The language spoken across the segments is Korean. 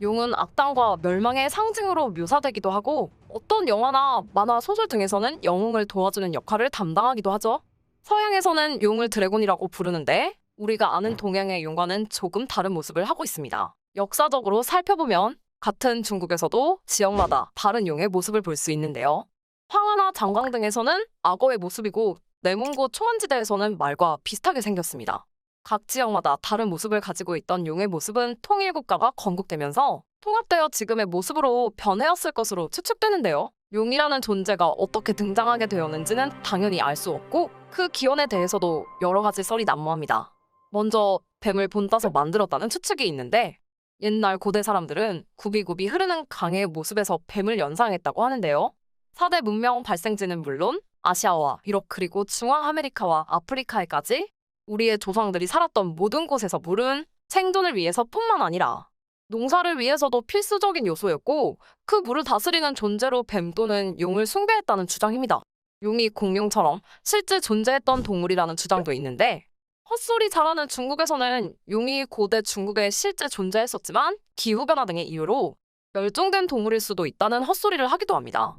용은 악당과 멸망의 상징으로 묘사되기도 하고 어떤 영화나 만화 소설 등에서는 영웅을 도와주는 역할을 담당하기도 하죠. 서양에서는 용을 드래곤이라고 부르는데 우리가 아는 동양의 용과는 조금 다른 모습을 하고 있습니다. 역사적으로 살펴보면 같은 중국에서도 지역마다 다른 용의 모습을 볼 수 있는데요. 황하나 장강 등에서는 악어의 모습이고 내몽고 초원지대에서는 말과 비슷하게 생겼습니다. 각 지역마다 다른 모습을 가지고 있던 용의 모습은 통일국가가 건국되면서 통합되어 지금의 모습으로 변해왔을 것으로 추측되는데요. 용이라는 존재가 어떻게 등장하게 되었는지는 당연히 알 수 없고 그 기원에 대해서도 여러 가지 썰이 난무합니다. 먼저 뱀을 본따서 만들었다는 추측이 있는데 옛날 고대 사람들은 굽이굽이 흐르는 강의 모습에서 뱀을 연상했다고 하는데요. 4대 문명 발생지는 물론 아시아와 유럽 그리고 중앙아메리카와 아프리카에까지 우리의 조상들이 살았던 모든 곳에서 물은 생존을 위해서뿐만 아니라 농사를 위해서도 필수적인 요소였고 그 물을 다스리는 존재로 뱀 또는 용을 숭배했다는 주장입니다. 용이 공룡처럼 실제 존재했던 동물이라는 주장도 있는데 헛소리 잘하는 중국에서는 용이 고대 중국에 실제 존재했었지만 기후변화 등의 이유로 멸종된 동물일 수도 있다는 헛소리를 하기도 합니다.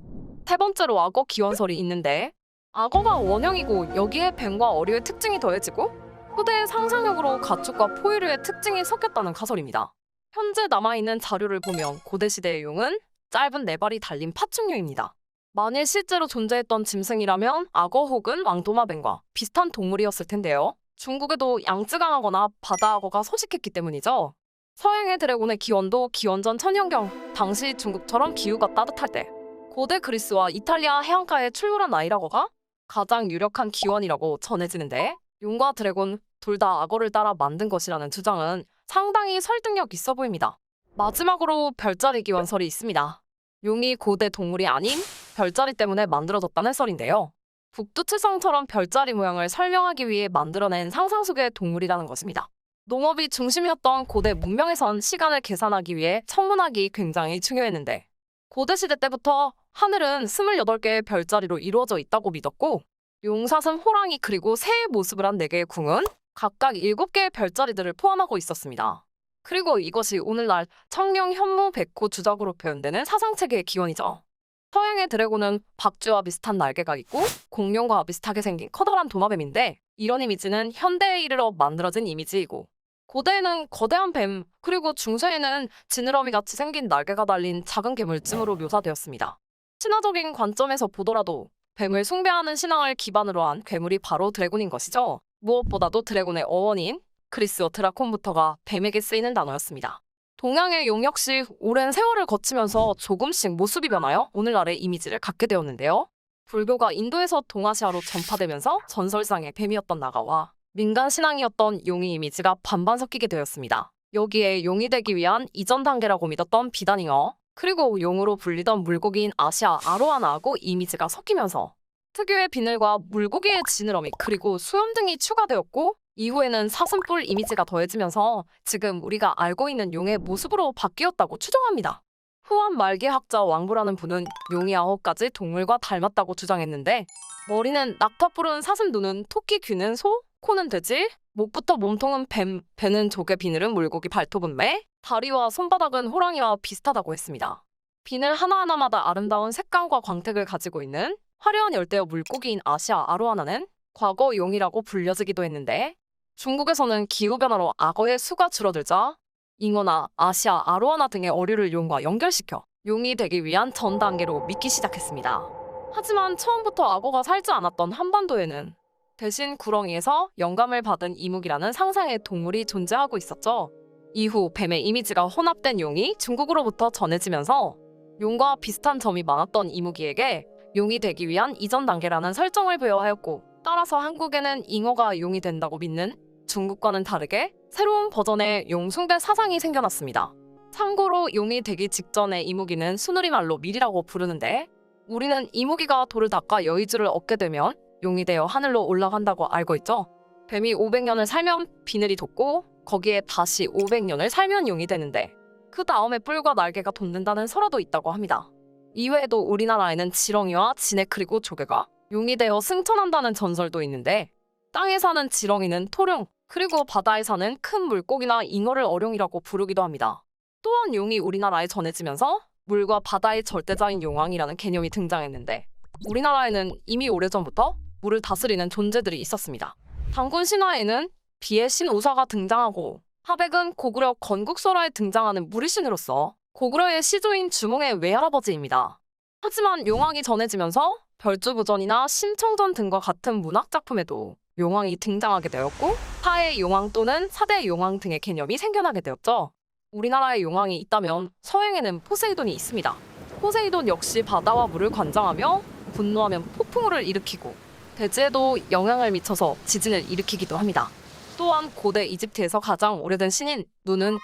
세 번째로 악어 기원설이 있는데 악어가 원형이고 여기에 뱀과 어류의 특징이 더해지고 후대의 상상력으로 가축과 포유류의 특징이 섞였다는 가설입니다. 현재 남아있는 자료를 보면 고대시대의 용은 짧은 네 발이 달린 파충류입니다. 만일 실제로 존재했던 짐승이라면 악어 혹은 왕도마뱀과 비슷한 동물이었을 텐데요. 중국에도 양쯔강악어나 바다악어가 서식했기 때문이죠. 서양의 드래곤의 기원도 기원전 천년경, 당시 중국처럼 기후가 따뜻할 때 고대 그리스와 이탈리아 해안가에 출몰한 아이라거가 가장 유력한 기원이라고 전해지는데 용과 드래곤 둘 다 악어를 따라 만든 것이라는 주장은 상당히 설득력 있어 보입니다. 마지막으로 별자리 기원설이 있습니다. 용이 고대 동물이 아닌 별자리 때문에 만들어졌다는 썰인데요. 북두칠성처럼 별자리 모양을 설명하기 위해 만들어낸 상상 속의 동물이라는 것입니다. 농업이 중심이었던 고대 문명에선 시간을 계산하기 위해 천문학이 굉장히 중요했는데 고대시대 때부터 하늘은 28개의 별자리로 이루어져 있다고 믿었고 용사슴, 호랑이 그리고 새의 모습을 한 4개의 궁은 각각 7개의 별자리들을 포함하고 있었습니다. 그리고 이것이 오늘날 청룡, 현무, 백호, 주작으로 표현되는 사상체계의 기원이죠. 서양의 드래곤은 박쥐와 비슷한 날개가 있고 공룡과 비슷하게 생긴 커다란 도마뱀인데 이런 이미지는 현대에 이르러 만들어진 이미지이고 고대에는 거대한 뱀 그리고 중세에는 지느러미같이 생긴 날개가 달린 작은 괴물쯤으로 묘사되었습니다. 신화적인 관점에서 보더라도 뱀을 숭배하는 신앙을 기반으로 한 괴물이 바로 드래곤인 것이죠. 무엇보다도 드래곤의 어원인 그리스어 드라콘부터가 뱀에게 쓰이는 단어였습니다. 동양의 용 역시 오랜 세월을 거치면서 조금씩 모습이 변하여 오늘날의 이미지를 갖게 되었는데요. 불교가 인도에서 동아시아로 전파되면서 전설상의 뱀이었던 나가와 민간 신앙이었던 용의 이미지가 반반 섞이게 되었습니다. 여기에 용이 되기 위한 이전 단계라고 믿었던 비단잉어 그리고 용으로 불리던 물고기인 아시아 아로아나하고 이미지가 섞이면서 특유의 비늘과 물고기의 지느러미 그리고 수염 등이 추가되었고 이후에는 사슴뿔 이미지가 더해지면서 지금 우리가 알고 있는 용의 모습으로 바뀌었다고 추정합니다. 후한 말기 학자 왕부라는 분은 용이 9가지 동물과 닮았다고 주장했는데 머리는 낙타뿔은 사슴, 눈은 토끼, 귀는 소, 코는 돼지, 목부터 몸통은 뱀, 배는 조개, 비늘은 물고기, 발톱은 매, 다리와 손바닥은 호랑이와 비슷하다고 했습니다. 비늘 하나하나마다 아름다운 색감과 광택을 가지고 있는 화려한 열대어 물고기인 아시아 아로아나는 과거 용이라고 불려지기도 했는데 중국에서는 기후변화로 악어의 수가 줄어들자 잉어나 아시아 아로아나 등의 어류를 용과 연결시켜 용이 되기 위한 전 단계로 믿기 시작했습니다. 하지만 처음부터 악어가 살지 않았던 한반도에는 대신 구렁이에서 영감을 받은 이묵이라는 상상의 동물이 존재하고 있었죠. 이후 뱀의 이미지가 혼합된 용이 중국으로부터 전해지면서 용과 비슷한 점이 많았던 이묵이에게 용이 되기 위한 이전 단계라는 설정을 부여하였고 따라서 한국에는 잉어가 용이 된다고 믿는 중국과는 다르게 새로운 버전의 용 숭배 사상이 생겨났습니다. 참고로 용이 되기 직전의 이무기는 순우리말로 밀이라고 부르는데 우리는 이무기가 돌을 닦아 여의주를 얻게 되면 용이 되어 하늘로 올라간다고 알고 있죠. 뱀이 500년을 살면 비늘이 돋고 거기에 다시 500년을 살면 용이 되는데 그 다음에 뿔과 날개가 돋는다는 설화도 있다고 합니다. 이외에도 우리나라에는 지렁이와 진해 그리고 조개가 용이 되어 승천한다는 전설도 있는데 땅에 사는 지렁이는 토룡 그리고 바다에 사는 큰 물고기나 잉어를 어룡이라고 부르기도 합니다. 또한 용이 우리나라에 전해지면서 물과 바다의 절대자인 용왕이라는 개념이 등장했는데 우리나라에는 이미 오래전부터 물을 다스리는 존재들이 있었습니다. 단군 신화에는 비의 신 우사가 등장하고 하백은 고구려 건국설화에 등장하는 물의 신으로서 고구려의 시조인 주몽의 외할아버지입니다. 하지만 용왕이 전해지면서 별주부전이나 심청전 등과 같은 문학작품에도 용왕이 등장하게 되었고 사의 용왕 또는 사대 용왕 등의 개념이 생겨나게 되었죠. 우리나라에 용왕이 있다면 서행에는 포세이돈이 있습니다. 포세이돈 역시 바다와 물을 관장하며 분노하면 폭풍우를 일으키고 대지에도 영향을 미쳐서 지진을 일으키기도 합니다. 또한 고대 이집트에서 가장 오래된 신인 누는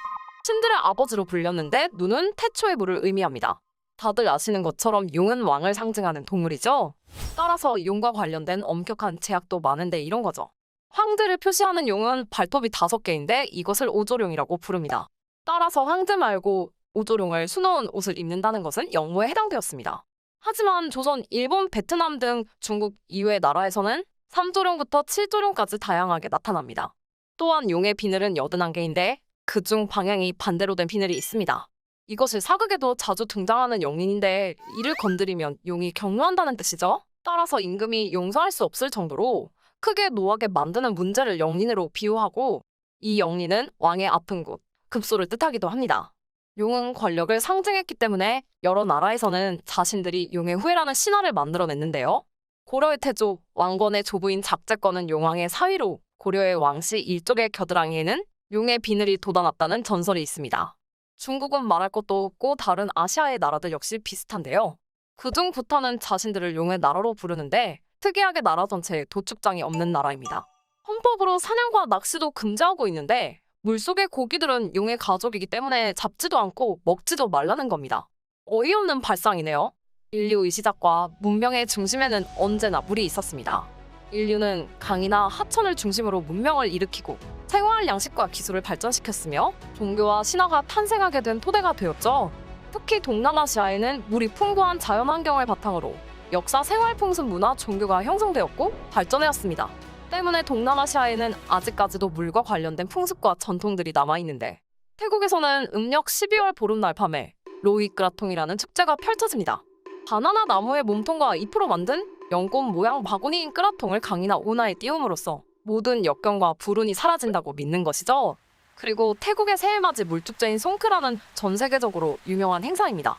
신들의 아버지로 불렸는데 누는 태초의 물을 의미합니다. 다들 아시는 것처럼 용은 왕을 상징하는 동물이죠. 따라서 용과 관련된 엄격한 제약도 많은데 이런 거죠. 황제를 표시하는 용은 발톱이 5개인데 이것을 오조룡이라고 부릅니다. 따라서 황제 말고 오조룡을 수놓은 옷을 입는다는 것은 영모에 해당되었습니다. 하지만 조선, 일본, 베트남 등 중국 이외의 나라에서는 3조룡부터 7조룡까지 다양하게 나타납니다. 또한 용의 비늘은 81개인데 그중 방향이 반대로 된 비늘이 있습니다. 이것을 사극에도 자주 등장하는 용인인데 이를 건드리면 용이 격노한다는 뜻이죠. 따라서 임금이 용서할 수 없을 정도로 크게 노하게 만드는 문제를 영린으로 비유하고 이 영린은 왕의 아픈 곳, 급소를 뜻하기도 합니다. 용은 권력을 상징했기 때문에 여러 나라에서는 자신들이 용의 후예라는 신화를 만들어냈는데요. 고려의 태조, 왕건의 조부인 작제권은 용왕의 사위로 고려의 왕씨 일족의 겨드랑이에는 용의 비늘이 돋아났다는 전설이 있습니다. 중국은 말할 것도 없고 다른 아시아의 나라들 역시 비슷한데요. 그중 부탄은 자신들을 용의 나라로 부르는데 특이하게 나라 전체에 도축장이 없는 나라입니다. 헌법으로 사냥과 낚시도 금지하고 있는데 물속의 고기들은 용의 가족이기 때문에 잡지도 않고 먹지도 말라는 겁니다. 어이없는 발상이네요. 인류의 시작과 문명의 중심에는 언제나 물이 있었습니다. 인류는 강이나 하천을 중심으로 문명을 일으키고 생활 양식과 기술을 발전시켰으며 종교와 신화가 탄생하게 된 토대가 되었죠. 특히 동남아시아에는 물이 풍부한 자연환경을 바탕으로 역사, 생활, 풍습, 문화, 종교가 형성되었고 발전해왔습니다. 때문에 동남아시아에는 아직까지도 물과 관련된 풍습과 전통들이 남아있는데 태국에서는 음력 12월 보름날 밤에 로이끄라통이라는 축제가 펼쳐집니다. 바나나 나무의 몸통과 잎으로 만든 연꽃 모양 바구니인 끄라통을 강이나 운하에 띄움으로써 모든 역경과 불운이 사라진다고 믿는 것이죠. 그리고 태국의 새해맞이 물축제인 송크라는 전 세계적으로 유명한 행사입니다.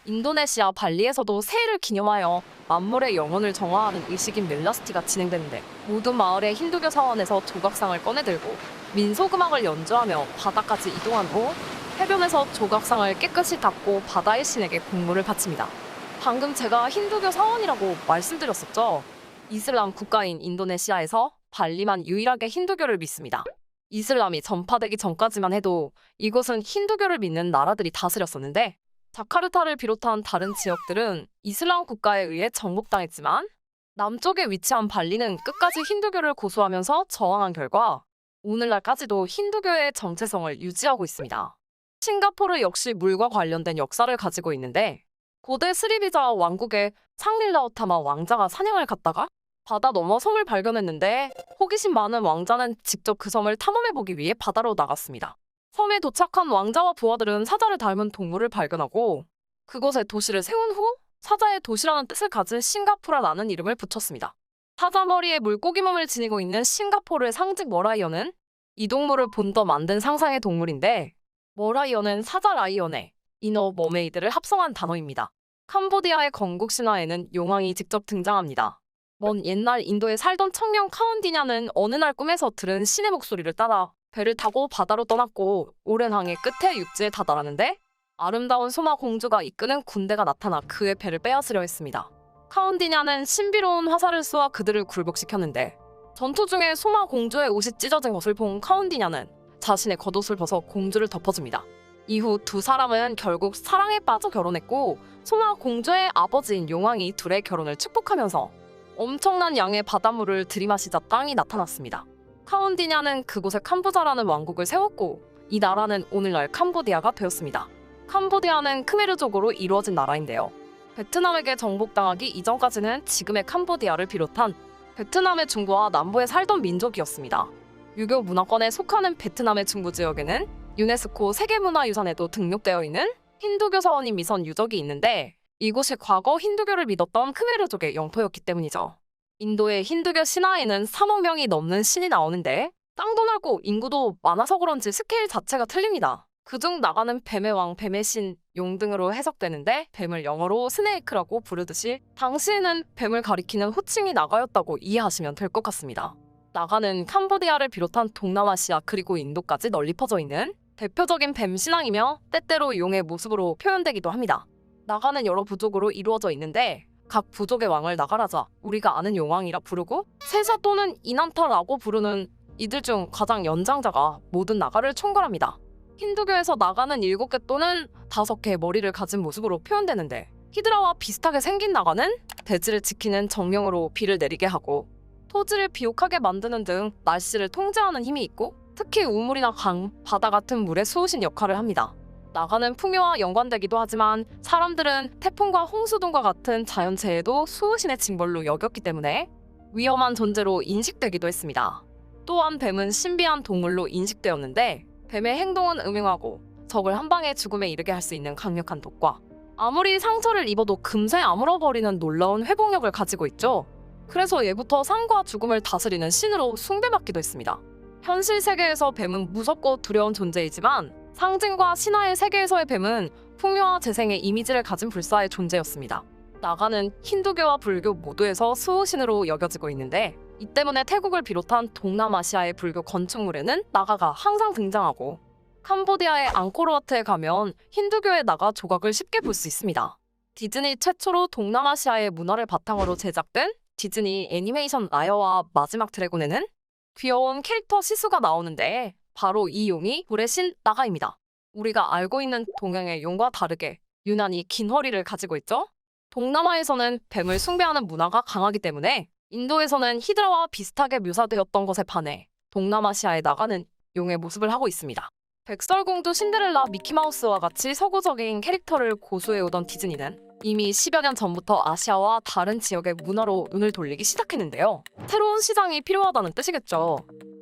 인도네시아 발리에서도 새해를 기념하여 만물의 영혼을 정화하는 의식인 멜라스티가 진행되는데 모든 마을의 힌두교 사원에서 조각상을 꺼내들고 민속음악을 연주하며 바다까지 이동한 후 해변에서 조각상을 깨끗이 닦고 바다의 신에게 공물을 바칩니다. 방금 제가 힌두교 사원이라고 말씀드렸었죠. 이슬람 국가인 인도네시아에서 발리만 유일하게 힌두교를 믿습니다. 이슬람이 전파되기 전까지만 해도 이곳은 힌두교를 믿는 나라들이 다스렸었는데 자카르타를 비롯한 다른 지역들은 이슬람 국가에 의해 정복당했지만 남쪽에 위치한 발리는 끝까지 힌두교를 고수하면서 저항한 결과 오늘날까지도 힌두교의 정체성을 유지하고 있습니다. 싱가포르 역시 물과 관련된 역사를 가지고 있는데 고대 스리비자 왕국의 상릴라우타마 왕자가 사냥을 갔다가 바다 너머 섬을 발견했는데 호기심 많은 왕자는 직접 그 섬을 탐험해보기 위해 바다로 나갔습니다. 섬에 도착한 왕자와 부하들은 사자를 닮은 동물을 발견하고 그곳에 도시를 세운 후 사자의 도시라는 뜻을 가진 싱가포라라는 이름을 붙였습니다. 사자 머리에 물고기 몸을 지니고 있는 싱가포르의 상징 머라이어는 이 동물을 본떠 만든 상상의 동물인데 머라이어는 사자 라이언의 이너 머메이드를 합성한 단어입니다. 캄보디아의 건국 신화에는 용왕이 직접 등장합니다. 먼 옛날 인도에 살던 청년 카운디냐는 어느 날 꿈에서 들은 신의 목소리를 따라 배를 타고 바다로 떠났고 오랜 항해 끝에 육지에 다다랐는데 아름다운 소마 공주가 이끄는 군대가 나타나 그의 배를 빼앗으려 했습니다. 카운디냐는 신비로운 화살을 쏘아 그들을 굴복시켰는데 전투 중에 소마 공주의 옷이 찢어진 것을 본 카운디냐는 자신의 겉옷을 벗어 공주를 덮어줍니다. 이후 두 사람은 결국 사랑에 빠져 결혼했고 소마 공주의 아버지인 용왕이 둘의 결혼을 축복하면서 엄청난 양의 바닷물을 들이마시자 땅이 나타났습니다. 카운디냐는 그곳에 캄보자라는 왕국을 세웠고 이 나라는 오늘날 캄보디아가 되었습니다. 캄보디아는 크메르족으로 이루어진 나라인데요. 베트남에게 정복당하기 이전까지는 지금의 캄보디아를 비롯한 베트남의 중부와 남부에 살던 민족이었습니다. 유교 문화권에 속하는 베트남의 중부 지역에는 유네스코 세계문화유산에도 등록되어 있는 힌두교 사원인 미선 유적이 있는데 이곳이 과거 힌두교를 믿었던 크메르족의 영토였기 때문이죠. 인도의 힌두교 신화에는 3억 명이 넘는 신이 나오는데 땅도 넓고 인구도 많아서 그런지 스케일 자체가 틀립니다. 그중 나가는 뱀의 왕, 뱀의 신, 용 등으로 해석되는데 뱀을 영어로 스네이크라고 부르듯이 당시에는 뱀을 가리키는 호칭이 나가였다고 이해하시면 될 것 같습니다. 나가는 캄보디아를 비롯한 동남아시아 그리고 인도까지 널리 퍼져 있는 대표적인 뱀 신앙이며 때때로 용의 모습으로 표현되기도 합니다. 나가는 여러 부족으로 이루어져 있는데 각 부족의 왕을 나가라자 우리가 아는 용왕이라 부르고 세자 또는 이난타라고 부르는 이들 중 가장 연장자가 모든 나가를 총괄합니다. 힌두교에서 나가는 7개 또는 5개의 머리를 가진 모습으로 표현되는데 히드라와 비슷하게 생긴 나가는 대지를 지키는 정령으로 비를 내리게 하고 토지를 비옥하게 만드는 등 날씨를 통제하는 힘이 있고 특히 우물이나 강, 바다 같은 물의 수호신 역할을 합니다. 나가는 풍요와 연관되기도 하지만 사람들은 태풍과 홍수 등과 같은 자연재해도 수호신의 징벌로 여겼기 때문에 위험한 존재로 인식되기도 했습니다. 또한 뱀은 신비한 동물로 인식되었는데 뱀의 행동은 음흉하고 적을 한 방에 죽음에 이르게 할 수 있는 강력한 독과 아무리 상처를 입어도 금세 아물어버리는 놀라운 회복력을 가지고 있죠. 그래서 예부터 삶과 죽음을 다스리는 신으로 숭배받기도 했습니다. 현실 세계에서 뱀은 무섭고 두려운 존재이지만 상징과 신화의 세계에서의 뱀은 풍요와 재생의 이미지를 가진 불사의 존재였습니다. 나가는 힌두교와 불교 모두에서 수호신으로 여겨지고 있는데 이 때문에 태국을 비롯한 동남아시아의 불교 건축물에는 나가가 항상 등장하고 캄보디아의 앙코르와트에 가면 힌두교의 나가 조각을 쉽게 볼 수 있습니다. 디즈니 최초로 동남아시아의 문화를 바탕으로 제작된 디즈니 애니메이션 라여와 마지막 드래곤에는 귀여운 캐릭터 시수가 나오는데 바로 이 용이 불의 신 나가입니다. 우리가 알고 있는 동양의 용과 다르게 유난히 긴 허리를 가지고 있죠. 동남아에서는 뱀을 숭배하는 문화가 강하기 때문에 인도에서는 히드라와 비슷하게 묘사되었던 것에 반해 동남아시아에 나가는 용의 모습을 하고 있습니다. 백설공주, 신데렐라, 미키마우스와 같이 서구적인 캐릭터를 고수해오던 디즈니는 이미 10여 년 전부터 아시아와 다른 지역의 문화로 눈을 돌리기 시작했는데요. 새로운 시장이 필요하다는 뜻이겠죠.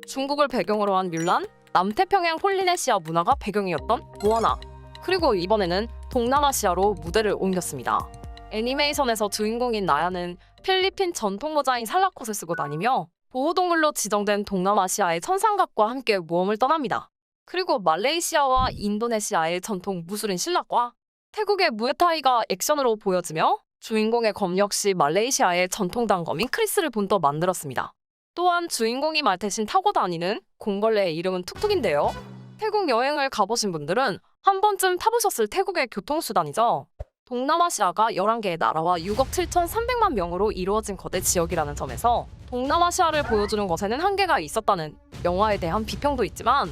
중국을 배경으로 한 뮬란, 남태평양 폴리네시아 문화가 배경이었던 모아나, 그리고 이번에는 동남아시아로 무대를 옮겼습니다. 애니메이션에서 주인공인 나야는 필리핀 전통 모자인 살라콧을 쓰고 다니며 보호동물로 지정된 동남아시아의 천상각과 함께 모험을 떠납니다. 그리고 말레이시아와 인도네시아의 전통 무술인 실락과 태국의 무에타이가 액션으로 보여지며 주인공의 검 역시 말레이시아의 전통 단검인 크리스를 본떠 만들었습니다. 또한 주인공이 말 대신 타고 다니는 공벌레의 이름은 툭툭인데요. 태국 여행을 가보신 분들은 한 번쯤 타보셨을 태국의 교통수단이죠. 동남아시아가 11개의 나라와 6억 7,300만 명으로 이루어진 거대 지역이라는 점에서 동남아시아를 보여주는 것에는 한계가 있었다는 영화에 대한 비평도 있지만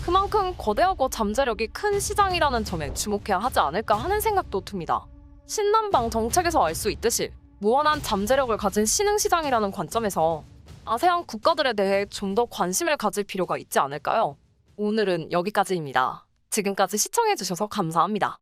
그만큼 거대하고 잠재력이 큰 시장이라는 점에 주목해야 하지 않을까 하는 생각도 듭니다. 신남방 정책에서 알 수 있듯이 무한한 잠재력을 가진 신흥시장이라는 관점에서 아세안 국가들에 대해 좀 더 관심을 가질 필요가 있지 않을까요? 오늘은 여기까지입니다. 지금까지 시청해주셔서 감사합니다.